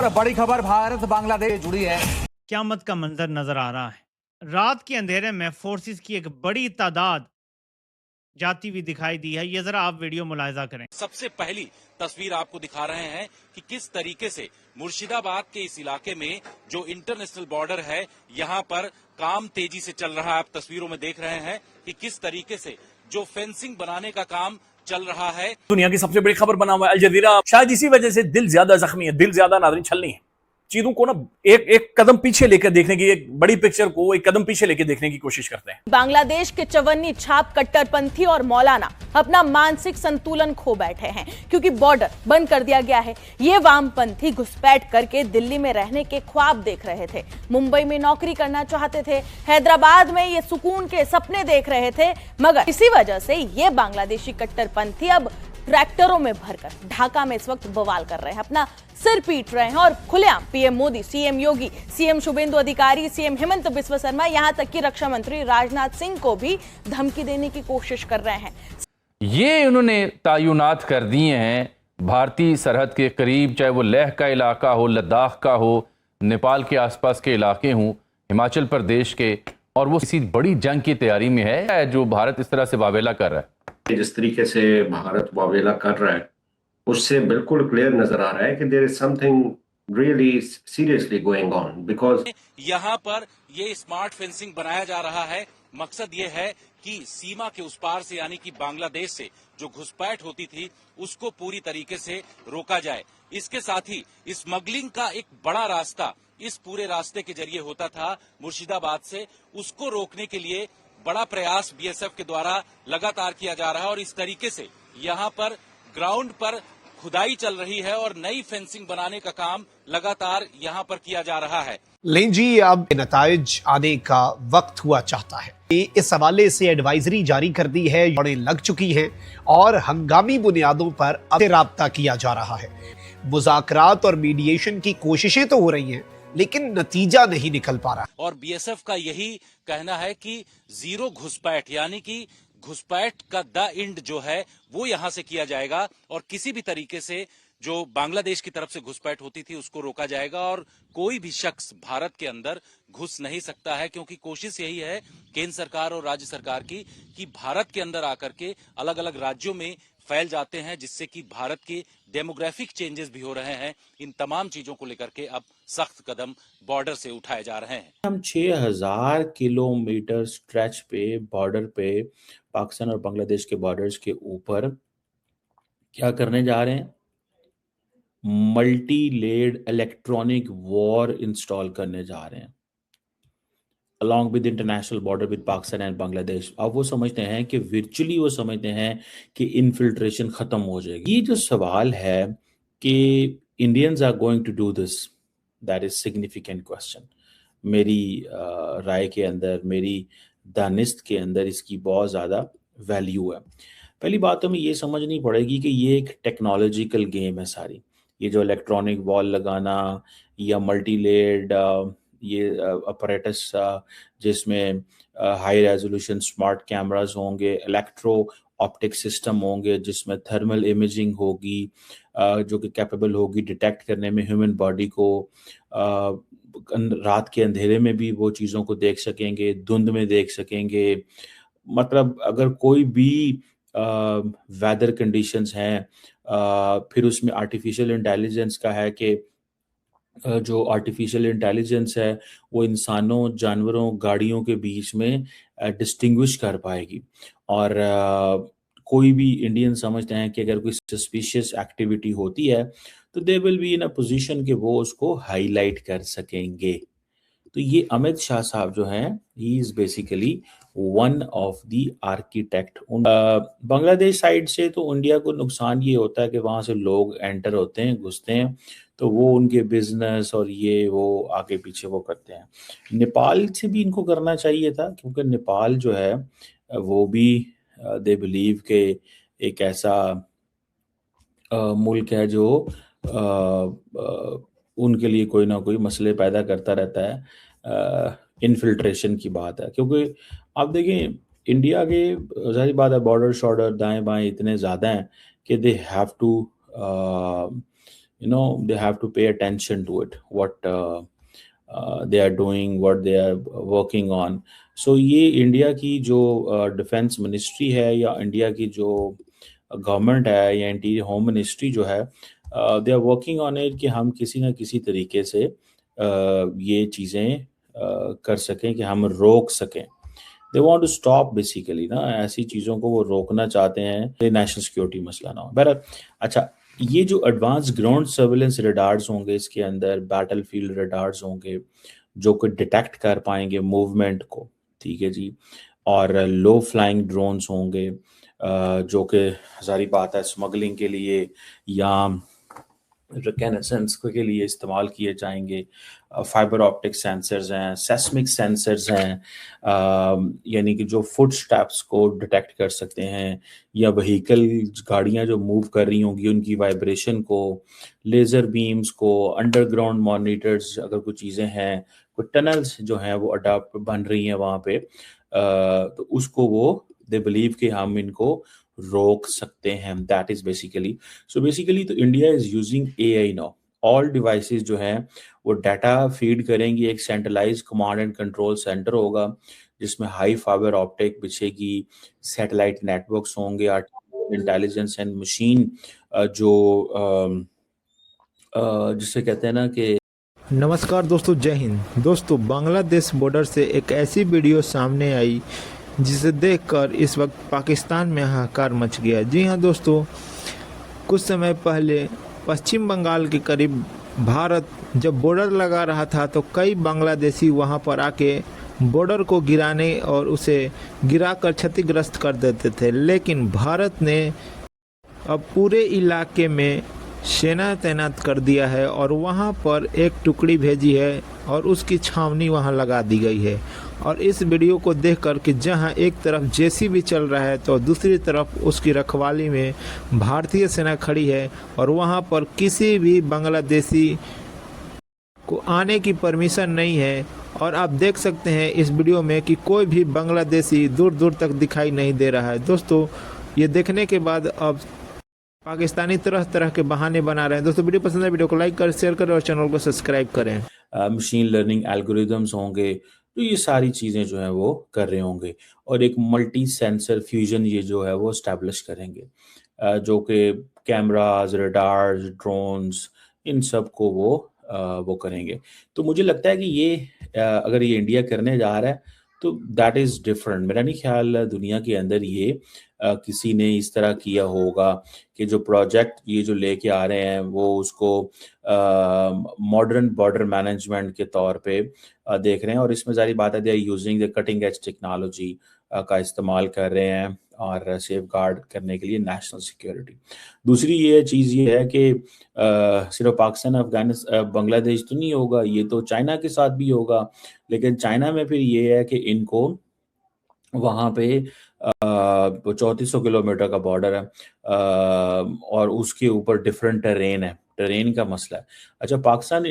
और बड़ी खबर भारत बांग्लादेश जुड़ी है। क़यामत का मंजर नजर आ रहा है। रात के अंधेरे में फोर्सेस की एक बड़ी तादाद जाती हुई दिखाई दी है। ये जरा आप वीडियो मुलाहिजा करें। सबसे पहली तस्वीर आपको दिखा रहे हैं कि किस तरीके से मुर्शिदाबाद के इस इलाके में जो इंटरनेशनल बॉर्डर है, यहाँ पर काम तेजी से चल रहा है। आप तस्वीरों में देख रहे हैं कि किस तरीके से जो फेंसिंग बनाने का काम चल रहा है। दुनिया की सबसे बड़ी खबर बना हुआ है अल जजीरा। शायद इसी वजह से दिल ज्यादा जख्मी है, दिल ज्यादा नाज़रीन छलनी है। चीजों को ना एक कदम पीछे लेकर देखने की, एक बड़ी पिक्चर को एक कदम पीछे लेकर देखने की कोशिश करते हैं। बांग्लादेश के चवन्नी छाप कट्टरपंथी और मौलाना अपना मानसिक संतुलन खो बैठे हैं क्योंकि बॉर्डर बंद कर दिया गया है। ये वामपंथी घुसपैठ करके दिल्ली में रहने के ख्वाब देख रहे थे, मुंबई में नौकरी करना चाहते थे, हैदराबाद में ये सुकून के सपने देख रहे थे, मगर इसी वजह से ये बांग्लादेशी कट्टरपंथी अब ट्रैक्टरों में भरकर ढाका में इस वक्त बवाल कर रहे हैं, अपना सिर पीट रहे हैं और खुलेआम पीएम मोदी, सीएम योगी, सीएम शुभेंदु अधिकारी, सीएम हेमंत बिस्वा शर्मा, यहां तक कि रक्षा मंत्री राजनाथ सिंह को भी धमकी देने की कोशिश कर रहे हैं। ये उन्होंने तयनात कर दिए हैं भारतीय सरहद के करीब, चाहे वो लेह का इलाका हो, लद्दाख का हो, नेपाल के आसपास के इलाके हों, हिमाचल प्रदेश के, और वो किसी बड़ी जंग की तैयारी में है जो भारत इस तरह से वावेला कर रहा है। जिस तरीके से भारत वावेला कर रहा है उससे बिल्कुल क्लियर नजर आ रहा है कि there is something really seriously going on, because यहाँ पर ये स्मार्ट फेंसिंग बनाया जा रहा है। मकसद ये है कि सीमा के उस पार से, यानी कि बांग्लादेश से जो घुसपैठ होती थी उसको पूरी तरीके से रोका जाए। इसके साथ ही स्मगलिंग का एक बड़ा रास्ता इस पूरे रास्ते के जरिए होता था मुर्शिदाबाद से, उसको रोकने के लिए बड़ा प्रयास बीएसएफ के द्वारा लगातार किया जा रहा है। और इस तरीके से यहाँ पर ग्राउंड पर खुदाई चल रही है और नई फेंसिंग बनाने का काम लगातार यहाँ पर किया जा रहा है। लेकिन जी अब नताइज आने का वक्त हुआ चाहता है। इस हवाले से एडवाइजरी जारी कर दी है, बड़े लग चुकी हैं और हंगामी बुनियादों पर अब राब्ता किया जा रहा है। मुज़ाकरात और मीडिएशन की कोशिशें तो हो रही हैं लेकिन नतीजा नहीं निकल पा रहा। और बीएसएफ का यही कहना है कि जीरो घुसपैठ, यानी कि घुसपैठ का द एंड जो है वो यहां से किया जाएगा और किसी भी तरीके से जो बांग्लादेश की तरफ से घुसपैठ होती थी उसको रोका जाएगा और कोई भी शख्स भारत के अंदर घुस नहीं सकता है, क्योंकि कोशिश यही है केंद्र सरकार और राज्य सरकार की कि भारत के अंदर आकर के अलग अलग राज्यों में फैल जाते हैं, जिससे कि भारत के डेमोग्राफिक चेंजेस भी हो रहे हैं। इन तमाम चीजों को लेकर के अब सख्त कदम बॉर्डर से उठाए जा रहे हैं। हम 6000 किलोमीटर स्ट्रेच पे बॉर्डर पे पाकिस्तान और बांग्लादेश के बॉर्डर्स के ऊपर क्या करने जा रहे हैं? Multi layered electronic wall install करने जा रहे हैं along with international border with Pakistan and Bangladesh. अब वो समझते हैं कि वर्चुअली वो समझते हैं कि इन्फिल्ट्रेशन खत्म हो जाएगी। ये जो सवाल है कि Indians are going to do this, that is significant question. मेरी राय के अंदर, मेरी दानिस्त के अंदर इसकी बहुत ज़्यादा वैल्यू है। पहली बात हमें ये समझनी पड़ेगी कि ये एक टेक्नोलॉजिकल गेम है सारी। ये जो इलेक्ट्रॉनिक वॉल लगाना या मल्टी लेड ये अपरेटस जिसमें हाई रेजोल्यूशन स्मार्ट कैमरास होंगे, इलेक्ट्रो ऑप्टिक सिस्टम होंगे जिसमें थर्मल इमेजिंग होगी जो कि कैपेबल होगी डिटेक्ट करने में ह्यूमन बॉडी को। रात के अंधेरे में भी वो चीज़ों को देख सकेंगे, धुंध में देख सकेंगे। मतलब अगर कोई भी वेदर कंडीशंस हैं, फिर उसमें आर्टिफिशियल इंटेलिजेंस का है कि जो आर्टिफिशियल इंटेलिजेंस है वो इंसानों, जानवरों, गाड़ियों के बीच में डिस्टिंग्विश कर पाएगी। और कोई भी इंडियन समझते हैं कि अगर कोई सस्पिशियस एक्टिविटी होती है तो they will be in a position कि वो उसको हाईलाइट कर सकेंगे। तो ये अमित शाह साहब जो हैं, he is basically one of the architect. Bangladesh side से तो इंडिया को नुकसान ये होता है कि वहाँ से लोग एंटर होते हैं, घुसते हैं, तो वो उनके बिजनेस और ये वो आगे पीछे वो करते हैं। नेपाल से भी इनको करना चाहिए था, क्योंकि नेपाल जो है वो भी दे बिलीव के एक ऐसा मुल्क है जो उनके लिए कोई ना कोई मसले पैदा करता रहता है। इन्फिल्ट्रेशन की बात है, क्योंकि आप देखें इंडिया के ज़ाहिर बात है बॉर्डर शॉर्डर दाएं बाएं इतने ज़्यादा हैं कि they have to they have to pay attention to it, what they are doing, what they are working on. So ये इंडिया की जो डिफेंस मिनिस्ट्री है या इंडिया की जो गवर्नमेंट है या इंटीरियर होम मिनिस्ट्री जो है, they are working on it कि हम किसी ना किसी तरीके से ये चीज़ें कर सकें, कि हम रोक सकें. They want to stop basically ना, ऐसी चीज़ों को वो रोकना चाहते हैं, ये नेशनल सिक्योरिटी मसला ना हो. बहरहाल अच्छा, ये जो एडवांस ग्राउंड सर्विलेंस रडार्स होंगे, इसके अंदर बैटलफील्ड रडार्स होंगे जो कि डिटेक्ट कर पाएंगे मूवमेंट को, ठीक है जी, और लो फ्लाइंग ड्रोन्स होंगे जो कि सारी बात है स्मगलिंग के लिए या रिकनेसेंस के लिए इस्तेमाल किए जाएंगे. फाइबर ऑप्टिक सेंसर्स हैं, सेस्मिक सेंसर्स हैं, यानी कि जो फुट स्टेप्स को डिटेक्ट कर सकते हैं, या व्हीकल गाड़ियां जो मूव कर रही होंगी उनकी वाइब्रेशन को, लेज़र बीम्स को, अंडरग्राउंड मॉनिटर्स, अगर कुछ चीज़ें हैं, कुछ टनल्स जो हैं वो अडाप्ट बन रही हैं वहाँ पे, तो उसको वो दे बिलीव कि हम इनको रोक सकते हैं. That is basically, so basically तो India is using AI now. All devices जो हैं वो डाटा फीड करेंगी, एक centralise command and control centre होगा जिसमें हाई फाइबर ऑप्टिक बिछेगी, सैटेलाइट नेटवर्क्स होंगे, आर्टिफिशियल इंटेलिजेंस एंड मशीन जो जिसे कहते हैं ना कि. नमस्कार दोस्तों, जय हिंद. दोस्तों, बांग्लादेश बॉर्डर से एक ऐसी वीडियो सामने आई जिसे देखकर इस वक्त पाकिस्तान में हाहाकार मच गया. जी हाँ दोस्तों, कुछ समय पहले पश्चिम बंगाल के करीब भारत जब बॉर्डर लगा रहा था तो कई बांग्लादेशी वहां पर आके बॉर्डर को गिराने और उसे गिराकर क्षतिग्रस्त कर देते थे. लेकिन भारत ने अब पूरे इलाके में सेना तैनात कर दिया है और वहां पर एक टुकड़ी भेजी है और उसकी छावनी वहां लगा दी गई है. और इस वीडियो को देखकर कि जहां एक तरफ जेसीबी चल रहा है तो दूसरी तरफ उसकी रखवाली में भारतीय सेना खड़ी है और वहां पर किसी भी बांग्लादेशी को आने की परमिशन नहीं है. और आप देख सकते हैं इस वीडियो में कि कोई भी बांग्लादेशी दूर दूर तक दिखाई नहीं दे रहा है. दोस्तों, ये देखने के बाद अब पाकिस्तानी तरह तरह के बहाने बना रहे हैं. दोस्तों, वीडियो पसंद है, वीडियो को लाइक करें, शेयर करें और चैनल को सब्सक्राइब करें. मशीन लर्निंग एल्गोरिदम्स होंगे, तो ये सारी चीज़ें जो हैं वो कर रहे होंगे और एक मल्टी सेंसर फ्यूजन ये जो है वो इस्टेब्लिश करेंगे, जो कि कैमराज, रडार्स, ड्रोन्स, इन सब को वो करेंगे. तो मुझे लगता है कि ये अगर ये इंडिया करने जा रहा है तो दैट इज़ डिफरेंट. मेरा नहीं ख्याल दुनिया के अंदर ये किसी ने इस तरह किया होगा कि जो प्रोजेक्ट ये जो लेके आ रहे हैं वो उसको मॉडर्न बॉर्डर मैनेजमेंट के तौर पे देख रहे हैं. और इसमें सारी बात है, they are using the cutting edge technology का इस्तेमाल कर रहे हैं और सेफ गार्ड करने के लिए नेशनल सिक्योरिटी. दूसरी ये चीज़ ये है कि सिर्फ पाकिस्तान, अफगानिस्तान, बांग्लादेश तो नहीं होगा, ये तो चाइना के साथ भी होगा. लेकिन चाइना में फिर ये है कि इनको वहाँ पे 3400 किलोमीटर का बॉर्डर है और उसके ऊपर डिफरेंट टेरेन है, टेरेन का मसला है. अच्छा, पाकिस्तान